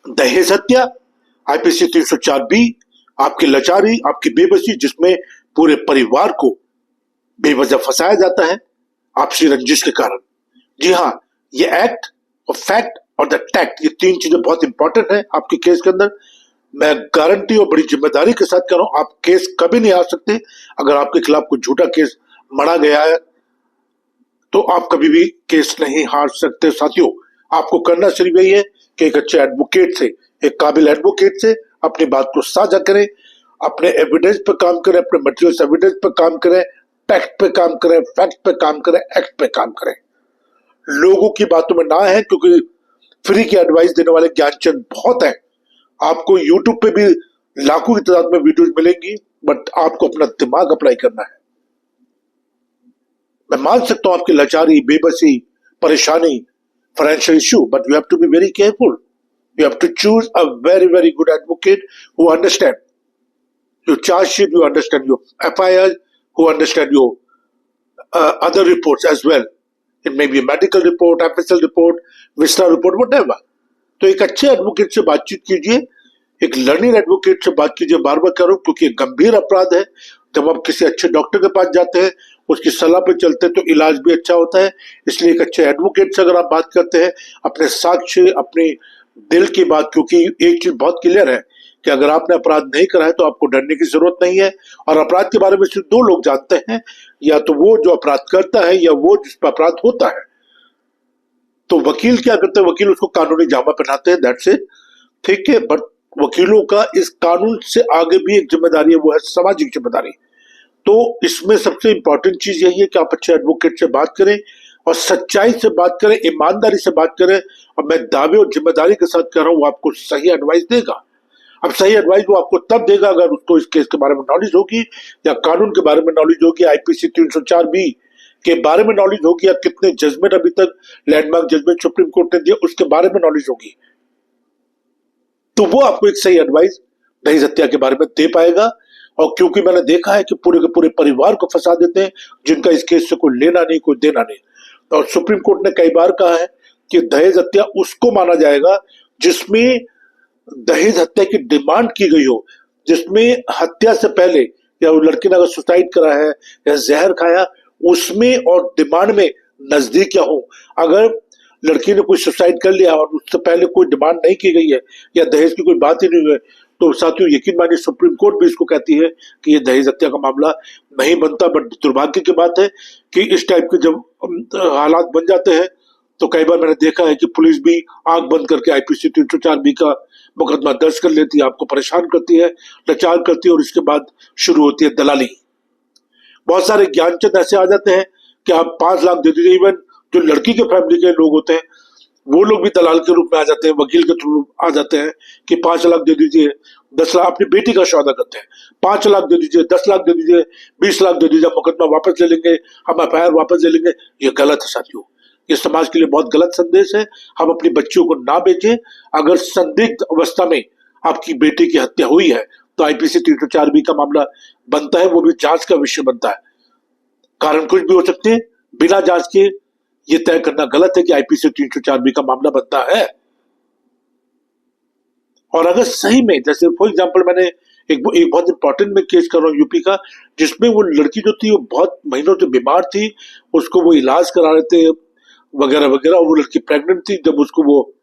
दहेज हत्या, IPC 304 B, आपकी लाचारी, आपकी बेबसी, जिसमें पूरे परिवार को बेवजह फंसाया जाता है आपसी रंजिश के कारण। जी हाँ, ये एक्ट और फैक्ट और द टैक्ट, ये तीन चीजें बहुत इंपॉर्टेंट है आपके केस के अंदर। मैं गारंटी और बड़ी जिम्मेदारी के साथ कह रहा हूं, आप केस कभी नहीं हार सकते। अगर आपके खिलाफ कोई झूठा केस मढ़ा गया है तो आप कभी भी केस नहीं हार सकते। साथियों, आपको करना सिर्फ यही है कि एक अच्छे एडवोकेट से, एक काबिल एडवोकेट से अपनी बात को साझा करें, अपने एविडेंस पे काम करें, अपने मटेरियल एविडेंस पे काम करें, टैक्ट पे काम करें, फैक्ट पे काम करें, एक्ट पे काम करें। लोगों की बातों में ना है, क्योंकि फ्री की एडवाइस देने वाले ज्ञानचंद बहुत हैं। आपको यूट्यूब पे भी लाखों की तादाद में वीडियोस मिलेंगी, बट आपको अपना दिमाग अप्लाई करना है। मैं मान सकता हूं आपकी लाचारी, बेबसी, परेशानी, financial issue, but you have to be very careful. You have to choose a very, very good advocate who understand your charge sheet, you understand your FIR, who understand your other reports as well. It may be a medical report, FSL report, VISTA report, whatever. तो एक अच्छे advocate से बातचीत कीजिए, एक learning advocate से बात कीजिए। बार बार करो, क्योंकि एक गंभीर अपराध है। जब आप किसी अच्छे डॉक्टर के पास जाते हैं, उसकी सलाह पे चलते हैं, तो इलाज भी अच्छा होता है। इसलिए एक अच्छे एडवोकेट से अगर आप बात करते हैं, अपने साक्ष्य, अपनी दिल की बात, क्योंकि एक चीज बहुत क्लियर है कि अगर आपने अपराध नहीं करा है तो आपको डरने की जरूरत नहीं है। और अपराध के बारे में सिर्फ दो लोग जानते हैं, या तो वो जो अपराध करता है या वो जिस पर अपराध होता है। तो वकील क्या करते हैं? वकील उसको कानूनी जामा पहनाते हैं, दैट्स इट, ठीक है। बट वकीलों का इस कानून से आगे भी एक जिम्मेदारी है, वो है सामाजिक जिम्मेदारी। तो इसमें सबसे इंपॉर्टेंट चीज यही है कि आप अच्छे एडवोकेट से बात करें और सच्चाई से बात करें, ईमानदारी से बात करें। और मैं दावे और जिम्मेदारी के साथ कह रहा हूं, वो आपको सही एडवाइस देगा। अब सही एडवाइस वो आपको तब देगा अगर उसको इस केस के बारे में नॉलेज होगी, या कानून के बारे में नॉलेज होगी, आईपीसी 304 बी के बारे में नॉलेज होगी, या कितने जजमेंट अभी तक लैंडमार्क जजमेंट सुप्रीम कोर्ट ने दिया उसके बारे में नॉलेज होगी। तो वो आपको एक सही एडवाइस दहेज हत्या के बारे में दे पाएगा। और क्योंकि मैंने देखा है कि पूरे के पूरे परिवार को फंसा देते हैं, जिनका इस केस से कोई लेना नहीं, कोई देना नहीं। और सुप्रीम कोर्ट ने कई बार कहा है कि दहेज हत्या उसको माना जाएगा जिसमें दहेज हत्या की डिमांड की गई हो, जिसमें हत्या से पहले या वो लड़की ने अगर सुसाइड करा है या जहर खाया, उसमें और डिमांड में नजदीक क्या हो। अगर लड़की ने कोई सुसाइड कर लिया और उससे पहले कोई डिमांड नहीं की गई है या दहेज की कोई बात ही नहीं हुई है, तो साथियों यकीन मानिए सुप्रीम कोर्ट भी इसको कहती है कि ये दहेज हत्या का मामला नहीं बनता। बट दुर्भाग्य की बात है कि इस टाइप के जब हालात बन जाते हैं, तो कई बार मैंने देखा है कि पुलिस भी आंख बंद करके आईपीसी 304 बी का मुकदमा दर्ज कर लेती है, आपको परेशान करती है, लाचार करती है, और इसके बाद शुरू होती है दलाली। बहुत सारे ज्ञानचंद ऐसे आ जाते हैं कि आप 5 लाख दे दीजिए। इवन जो लड़की के फैमिली के लोग होते हैं, वो लोग भी दलाल के रूप में आ जाते हैं, वकील के थ्रू आ जाते हैं कि 5 लाख दे दीजिए, 10 लाख, अपनी बेटी का सौदा करते हैं, 5 लाख दे दीजिए, 10 लाख दे दीजिए, 20 लाख दे दीजिए, मुकदमा वापस ले लेंगे, हम FIR वापस ले लेंगे। ये गलत है साथियों, ये समाज के लिए बहुत गलत संदेश है। हम अपनी बच्चियों को ना बेचें। अगर संदिग्ध अवस्था में आपकी बेटी की हत्या हुई है तो आईपीसी 304 बी का मामला बनता है, वो भी जांच का विषय बनता है। कारण कुछ भी हो सकते हैं, बिना जांच के ये तय करना गलत है कि आईपीसी 304 बी का मामला बनता है। और अगर सही में, जैसे फॉर एग्जांपल मैंने एक बहुत इंपॉर्टेंट में केस कर रहा हूँ यूपी का, जिसमें वो लड़की जो थी वो बहुत महीनों से बीमार थी, उसको वो इलाज करा रहे थे वगैरह वगैरह, और वो लड़की प्रेग्नेंट थी। जब उसको वो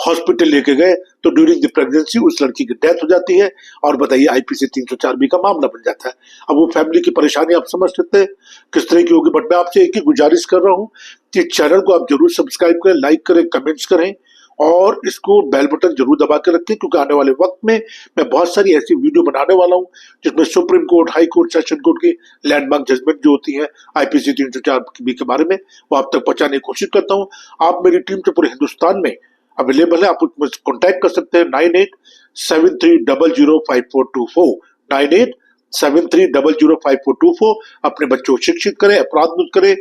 हॉस्पिटल लेके गए तो ड्यूरिंग द प्रेगनेंसी उस लड़की की डेथ हो जाती है, और बताइए आईपीसी 304 बी का मामला बन जाता है। अब वो फैमिली की परेशानी आप समझ सकते हैं किस तरह की होगी। बट मैं आपसे एक ही गुजारिश कर रहा हूँ कि चैनल को आप जरूर सब्सक्राइब करें, लाइक करें, कमेंट्स करें, और इसको बेल बटन जरूर दबा के रखें, क्योंकि आने वाले वक्त में मैं बहुत सारी ऐसी वीडियो बनाने वाला हूं जिसमें supreme court, high court, session court की लैंडमार्क जजमेंट जो होती है आईपीसी 304 के बारे में, वो आप तक पहुंचाने की कोशिश करता हूं। आप मेरी टीम से पूरे हिंदुस्तान में अवेलेबल है, आप मुझसे कॉन्टैक्ट कर सकते हैं 9873005424, 9873005424। अपने बच्चों को शिक्षित करें, अपराध मुक्त करें,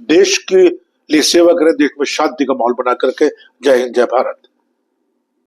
देश के लिए सेवा करें, देश में शांति का माहौल बना करके। जय हिंद, जय भारत।